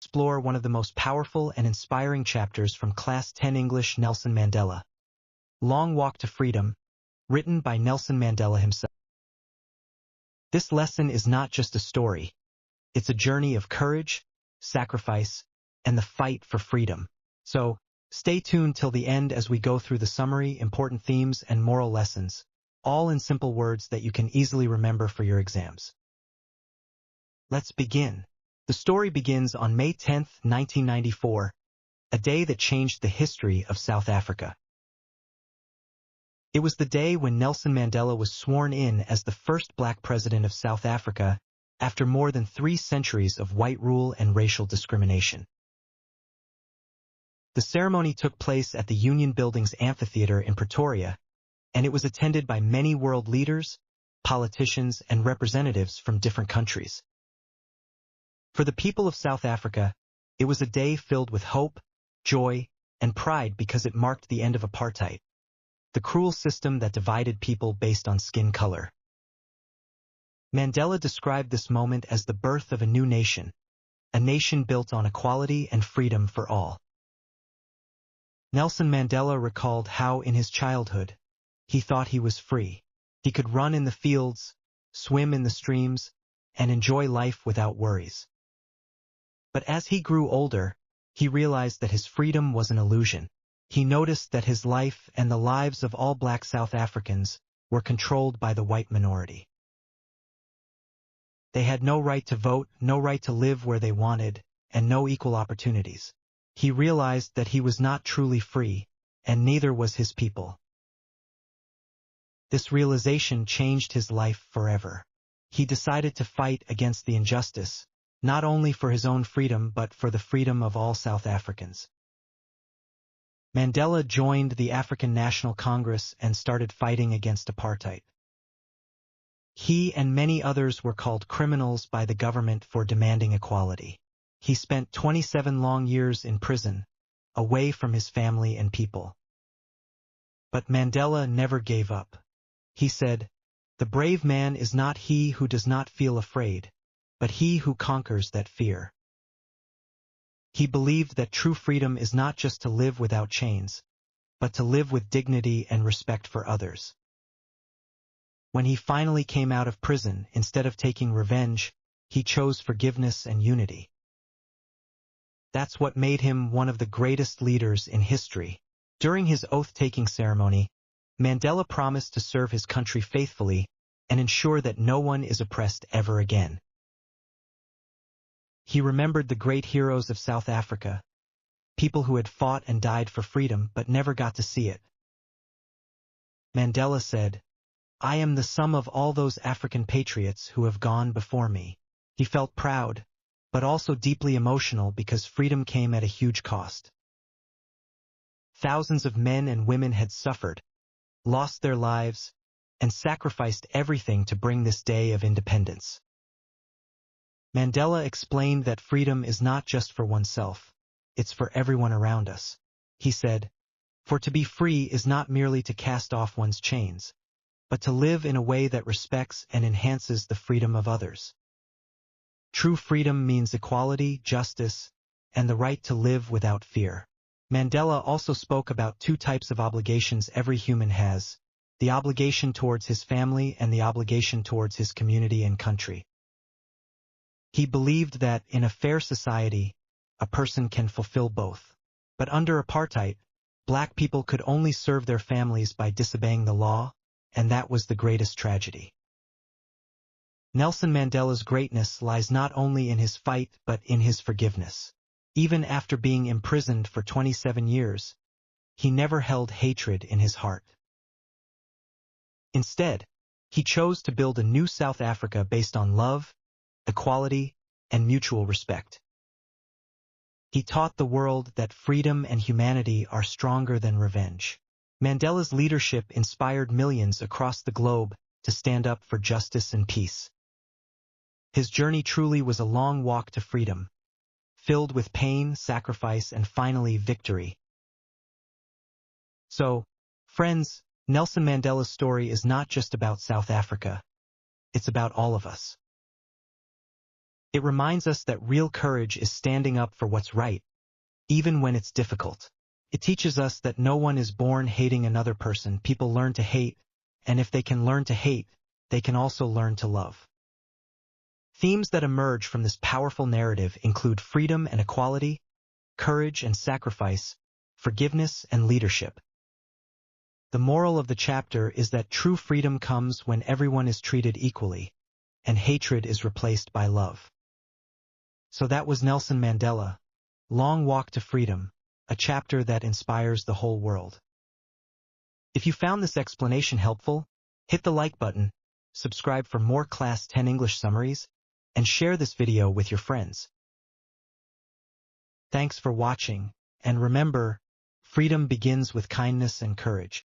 explore one of the most powerful and inspiring chapters from Class 10 English, Nelson Mandela. Long Walk to Freedom, written by Nelson Mandela himself. This lesson is not just a story. It's a journey of courage, sacrifice, and the fight for freedom. So, stay tuned till the end as we go through the summary, important themes, and moral lessons, all in simple words that you can easily remember for your exams. Let's begin. The story begins on May 10, 1994, a day that changed the history of South Africa. It was the day when Nelson Mandela was sworn in as the first black president of South Africa after more than 3 centuries of white rule and racial discrimination. The ceremony took place at the Union Building's amphitheater in Pretoria, and it was attended by many world leaders, politicians, and representatives from different countries. For the people of South Africa, it was a day filled with hope, joy, and pride because it marked the end of apartheid, the cruel system that divided people based on skin color. Mandela described this moment as the birth of a new nation, a nation built on equality and freedom for all. Nelson Mandela recalled how, in his childhood, he thought he was free. He could run in the fields, swim in the streams, and enjoy life without worries. But as he grew older, he realized that his freedom was an illusion. He noticed that his life and the lives of all black South Africans were controlled by the white minority. They had no right to vote, no right to live where they wanted, and no equal opportunities. He realized that he was not truly free, and neither was his people. This realization changed his life forever. He decided to fight against the injustice, not only for his own freedom but for the freedom of all South Africans. Mandela joined the African National Congress and started fighting against apartheid. He and many others were called criminals by the government for demanding equality. He spent 27 long years in prison, away from his family and people. But Mandela never gave up. He said, "The brave man is not he who does not feel afraid, but he who conquers that fear." He believed that true freedom is not just to live without chains, but to live with dignity and respect for others. When he finally came out of prison, instead of taking revenge, he chose forgiveness and unity. That's what made him one of the greatest leaders in history. During his oath-taking ceremony, Mandela promised to serve his country faithfully and ensure that no one is oppressed ever again. He remembered the great heroes of South Africa, people who had fought and died for freedom but never got to see it. Mandela said, "I am the sum of all those African patriots who have gone before me." He felt proud, but also deeply emotional because freedom came at a huge cost. Thousands of men and women had suffered, lost their lives, and sacrificed everything to bring this day of independence. Mandela explained that freedom is not just for oneself, it's for everyone around us. He said, "For to be free is not merely to cast off one's chains, but to live in a way that respects and enhances the freedom of others." True freedom means equality, justice, and the right to live without fear. Mandela also spoke about 2 types of obligations every human has: the obligation towards his family and the obligation towards his community and country. He believed that, in a fair society, a person can fulfill both. But under apartheid, black people could only serve their families by disobeying the law, and that was the greatest tragedy. Nelson Mandela's greatness lies not only in his fight but in his forgiveness. Even after being imprisoned for 27 years, he never held hatred in his heart. Instead, he chose to build a new South Africa based on love, equality, and mutual respect. He taught the world that freedom and humanity are stronger than revenge. Mandela's leadership inspired millions across the globe to stand up for justice and peace. His journey truly was a long walk to freedom, filled with pain, sacrifice, and finally victory. So, friends, Nelson Mandela's story is not just about South Africa. It's about all of us. It reminds us that real courage is standing up for what's right, even when it's difficult. It teaches us that no one is born hating another person. People learn to hate, and if they can learn to hate, they can also learn to love. Themes that emerge from this powerful narrative include freedom and equality, courage and sacrifice, forgiveness and leadership. The moral of the chapter is that true freedom comes when everyone is treated equally, and hatred is replaced by love. So that was Nelson Mandela, Long Walk to Freedom, a chapter that inspires the whole world. If you found this explanation helpful, hit the like button, subscribe for more Class 10 English summaries, and share this video with your friends. Thanks for watching, and remember, freedom begins with kindness and courage.